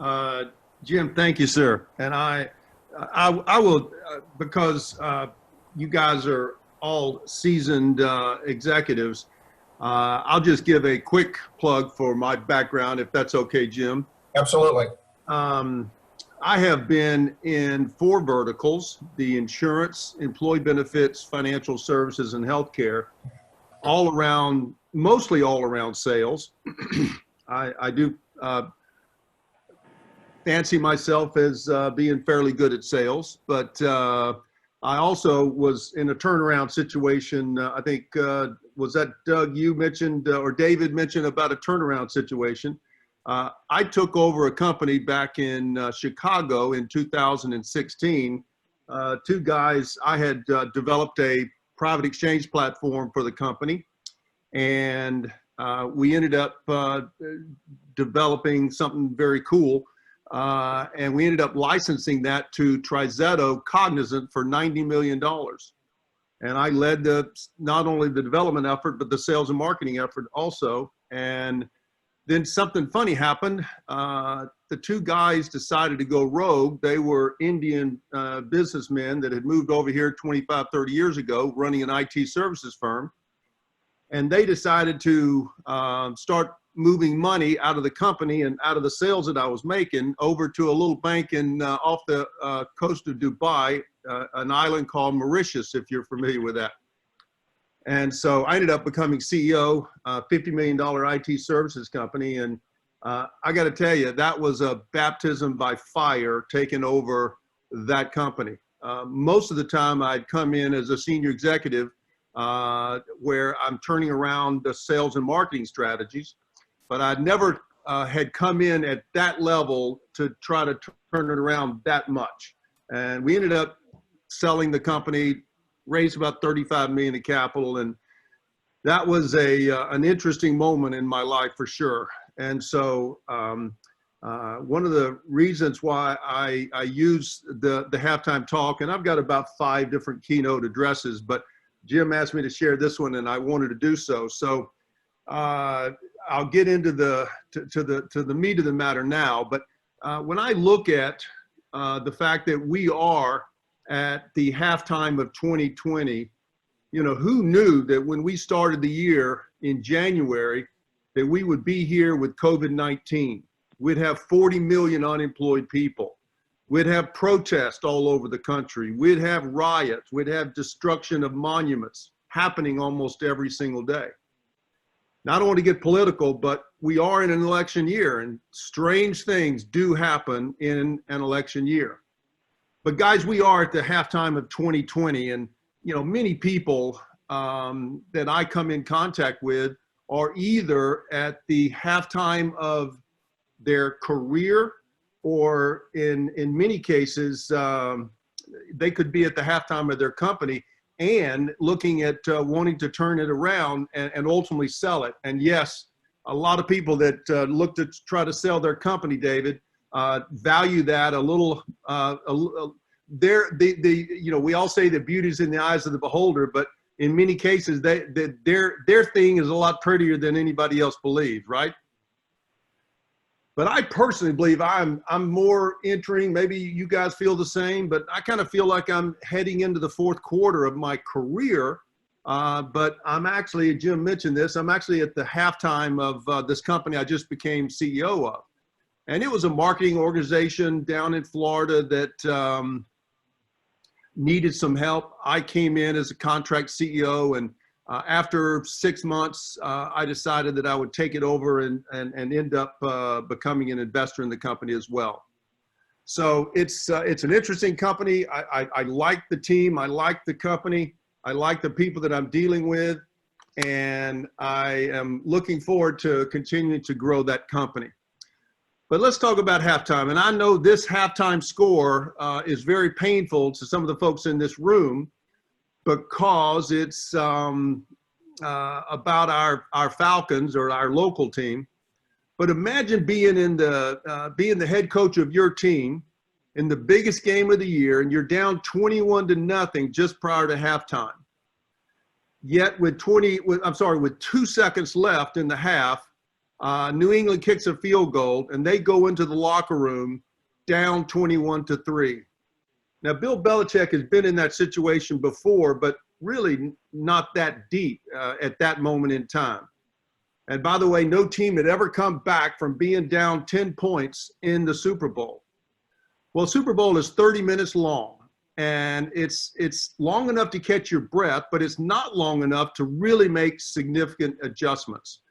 Uh, Jim, thank you, sir. And I will, because you guys are all seasoned executives. I'll just give a quick plug for my background, if that's okay, Jim. Absolutely. Um, I have been in four verticals: the insurance, employee benefits, financial services, and healthcare, all around, mostly all around sales. I do fancy myself as being fairly good at sales, but I also was in a turnaround situation. I think, was that Doug, you mentioned, or David mentioned about a turnaround situation. I took over a company back in Chicago in 2016. Two guys, I had developed a private exchange platform for the company, and we ended up developing something very cool. And we ended up licensing that to Trizetto Cognizant for $90 million. And I led not only the development effort, but the sales and marketing effort also. And then something funny happened. The two guys decided to go rogue. They were Indian businessmen that had moved over here 25, 30 years ago, running an IT services firm. And they decided to start moving money out of the company and out of the sales that I was making over to a little bank off the coast of Dubai, an island called Mauritius, if you're familiar with that. And so I ended up becoming CEO, $50 million IT services company. And I got to tell you, that was a baptism by fire taking over that company. Most of the time I'd come in as a senior executive where I'm turning around the sales and marketing strategies, but I never had come in at that level to try to turn it around that much. And we ended up selling the company, raised about 35 million in capital, and that was an interesting moment in my life for sure. And so one of the reasons why I use the halftime talk, and I've got about 5 different keynote addresses, but Jim asked me to share this one, and I wanted to do so. So I'll get into the meat of the matter now. But when I look at the fact that we are at the halftime of 2020, you know, who knew that when we started the year in January that we would be here with COVID-19? We'd have 40 million unemployed people. We'd have protests all over the country. We'd have riots. We'd have destruction of monuments happening almost every single day. Now, I don't want to get political, but we are in an election year, and strange things do happen in an election year. But guys, we are at the halftime of 2020, and you know, many people that I come in contact with are either at the halftime of their career, or in many cases, they could be at the halftime of their company and looking at wanting to turn it around and ultimately sell it. And yes, a lot of people that look to try to sell their company, David, value that a little. You know, we all say that beauty's in the eyes of the beholder, but in many cases, their thing is a lot prettier than anybody else believes, right? But I personally believe I'm more entering, maybe you guys feel the same, but I kind of feel like I'm heading into the fourth quarter of my career. But I'm actually, Jim mentioned this, I'm actually at the halftime of this company I just became CEO of. And it was a marketing organization down in Florida that needed some help. I came in as a contract CEO, and after 6 months, I decided that I would take it over and end up becoming an investor in the company as well. So it's an interesting company. I like the team. I like the company. I like the people that I'm dealing with. And I am looking forward to continuing to grow that company. But let's talk about halftime. And I know this halftime score is very painful to some of the folks in this room, because it's about our Falcons, or our local team. But imagine being the head coach of your team in the biggest game of the year, and you're down 21-0 just prior to halftime. Yet with 2 seconds left in the half, New England kicks a field goal, and they go into the locker room down 21-3. Now, Bill Belichick has been in that situation before, but really not that deep at that moment in time. And by the way, no team had ever come back from being down 10 points in the Super Bowl. Well, Super Bowl is 30 minutes long, and it's long enough to catch your breath, but it's not long enough to really make significant adjustments.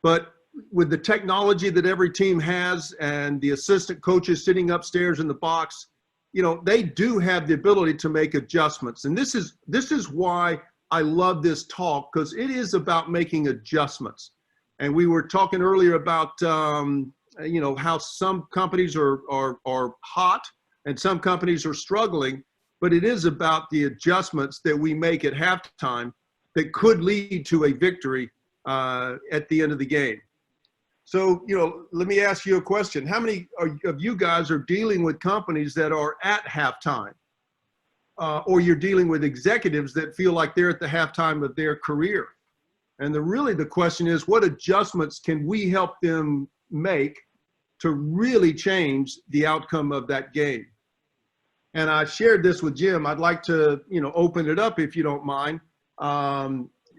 But with the technology that every team has and the assistant coaches sitting upstairs in the box, you know, they do have the ability to make adjustments. And this is why I love this talk, because it is about making adjustments. And we were talking earlier about, you know, how some companies are hot and some companies are struggling, but it is about the adjustments that we make at halftime that could lead to a victory at the end of the game. So, you know, let me ask you a question. How many of you guys are dealing with companies that are at halftime? Or you're dealing with executives that feel like they're at the halftime of their career? And really the question is, what adjustments can we help them make to really change the outcome of that game? And I shared this with Jim. I'd like to, you know, open it up if you don't mind.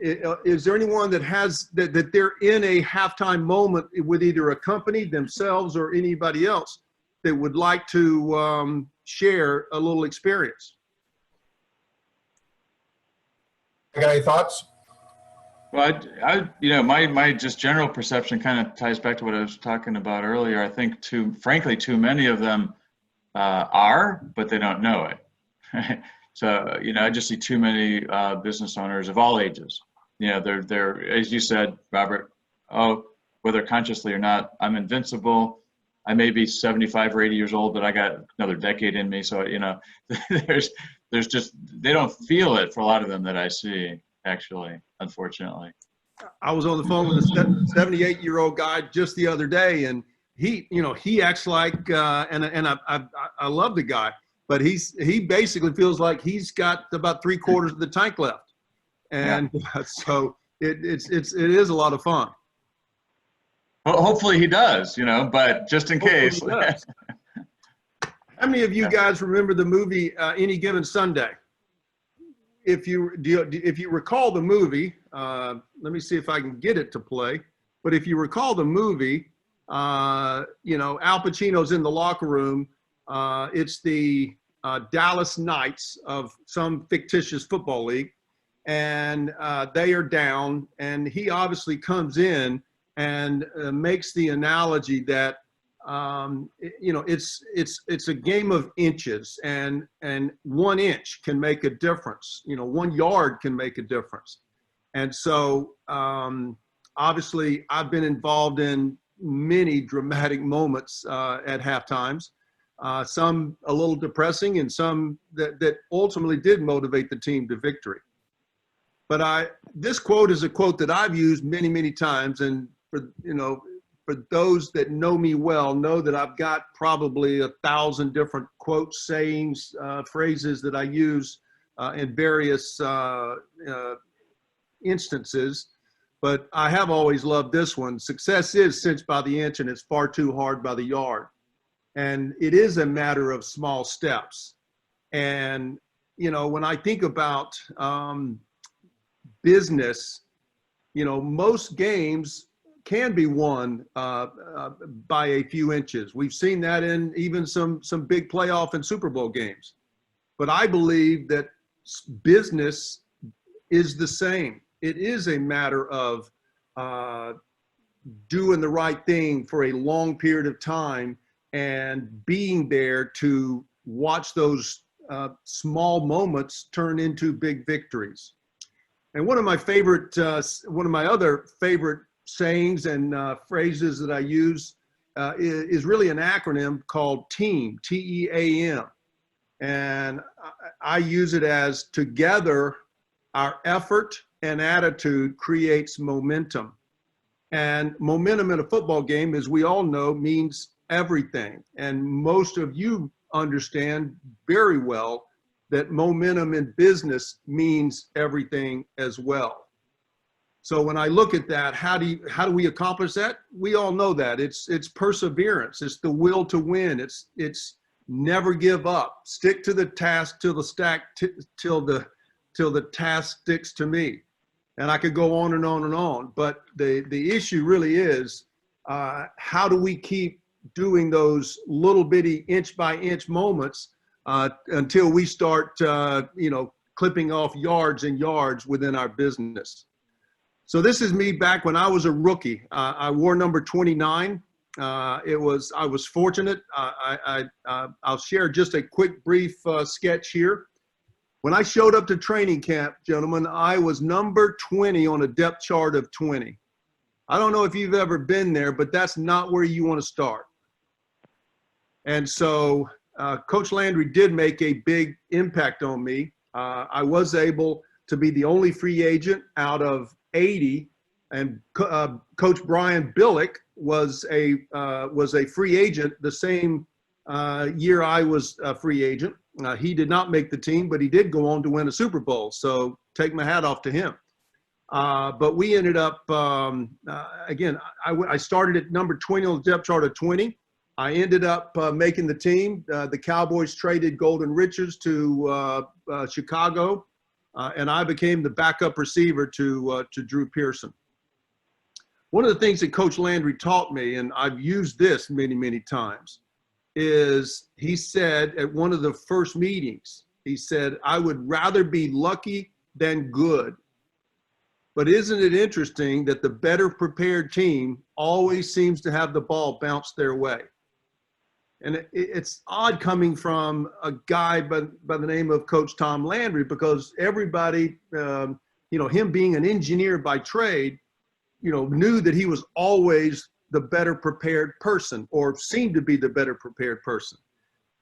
Is there anyone that has that they're in a halftime moment with either a company, themselves, or anybody else that would like to share a little experience? I got any thoughts? Well, you know, my just general perception kind of ties back to what I was talking about earlier. I think frankly, too many of them are, but they don't know it. So, you know, I just see too many business owners of all ages. You know, they're, as you said, Robert, oh, whether consciously or not, I'm invincible. I may be 75 or 80 years old, but I got another decade in me. So, you know, there's just, they don't feel it for a lot of them that I see, actually, unfortunately. I was on the phone with a 78-year-old guy just the other day, and he, you know, he acts like, and I love the guy, but he basically feels like he's got about 3/4 of the tank left. And yeah. So it is a lot of fun. Well, hopefully he does, you know, but just in case. How many of you guys remember the movie Any Given Sunday? If you recall the movie, let me see if I can get it to play. But if you recall the movie, you know, Al Pacino's in the locker room. It's the Dallas Knights of some fictitious football league. And they are down, and he obviously comes in and makes the analogy that you know, it's a game of inches, and 1 inch can make a difference. You know, 1 yard can make a difference. And so obviously I've been involved in many dramatic moments at halftimes, some a little depressing, and some that ultimately did motivate the team to victory. But this quote is a quote that I've used many, many times. And for those that know me well, know that I've got probably 1,000 different quotes, sayings, phrases that I use in various instances. But I have always loved this one. Success is cinched by the inch, and it's far too hard by the yard. And it is a matter of small steps. And, you know, when I think about business, you know, most games can be won by a few inches. We've seen that in even some big playoff and Super Bowl games. But I believe that business is the same. It is a matter of doing the right thing for a long period of time and being there to watch those small moments turn into big victories. And one of my other favorite sayings and phrases that I use is really an acronym called TEAM, T-E-A-M. And I use it as together, our effort and attitude creates momentum. And momentum in a football game, as we all know, means everything. And most of you understand very well that momentum in business means everything as well. So when I look at that, how do we accomplish that? We all know that it's perseverance. It's the will to win. It's never give up. Stick to the task till the task sticks to me. And I could go on and on and on. But the issue really is, how do we keep doing those little bitty inch by inch moments until we start, clipping off yards and yards within our business. So this is me back when I was a rookie. I wore number 29. I was fortunate. I'll share just a quick brief sketch here. When I showed up to training camp, gentlemen, I was number 20 on a depth chart of 20. I don't know if you've ever been there, but that's not where you want to start. And so Coach Landry did make a big impact on me. I was able to be the only free agent out of 80, and Coach Brian Billick was a free agent the same year I was a free agent. He did not make the team, but he did go on to win a Super Bowl. So take my hat off to him. But we ended up, again, I started at number 20 on the depth chart of 20. I ended up making the team. The Cowboys traded Golden Richards to Chicago, and I became the backup receiver to Drew Pearson. One of the things that Coach Landry taught me, and I've used this many, many times, is he said at one of the first meetings, he said, I would rather be lucky than good. But isn't it interesting that the better prepared team always seems to have the ball bounce their way? And it's odd coming from a guy by the name of Coach Tom Landry, because everybody, him being an engineer by trade, knew that he was always the better prepared person, or seemed to be the better prepared person.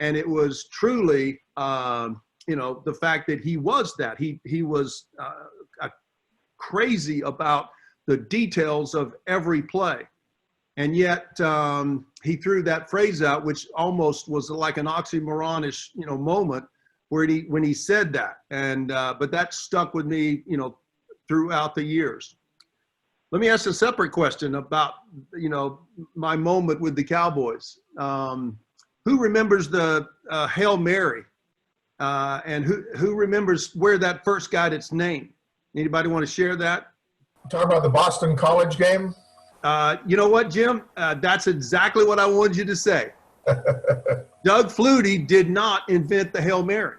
And it was truly, the fact that he was that. He was crazy about the details of every play. And yet he threw that phrase out, which almost was like an oxymoronish, moment when he said that. And but that stuck with me, throughout the years. Let me ask a separate question about, my moment with the Cowboys. Who remembers the Hail Mary? And who remembers where that first got its name? Anybody want to share that? Talk about the Boston College game. You know what, Jim? That's exactly what I wanted you to say. Doug Flutie did not invent the Hail Mary.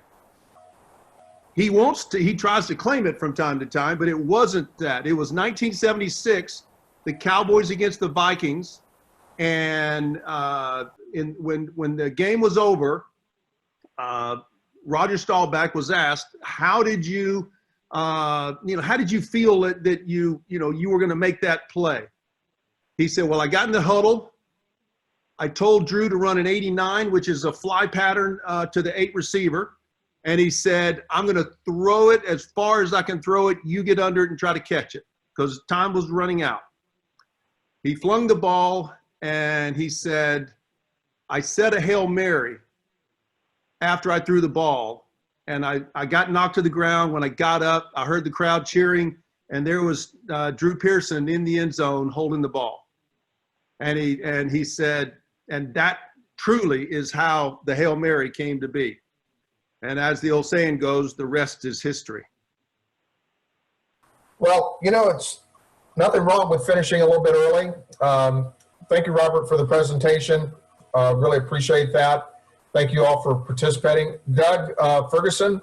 He tries to claim it from time to time, but it wasn't that. It was 1976, the Cowboys against the Vikings. And when the game was over, Roger Staubach was asked, how did you feel that you were going to make that play? He said, well, I got in the huddle. I told Drew to run an 89, which is a fly pattern to the 8 receiver. And he said, I'm going to throw it as far as I can throw it. You get under it and try to catch it, because time was running out. He flung the ball, and he said, I said a Hail Mary after I threw the ball. And I got knocked to the ground. When I got up, I heard the crowd cheering, and there was Drew Pearson in the end zone holding the ball. And he said, and that truly is how the Hail Mary came to be. And as the old saying goes, the rest is history. Well, it's nothing wrong with finishing a little bit early. Thank you, Robert, for the presentation. Really appreciate that. Thank you all for participating. Doug Ferguson,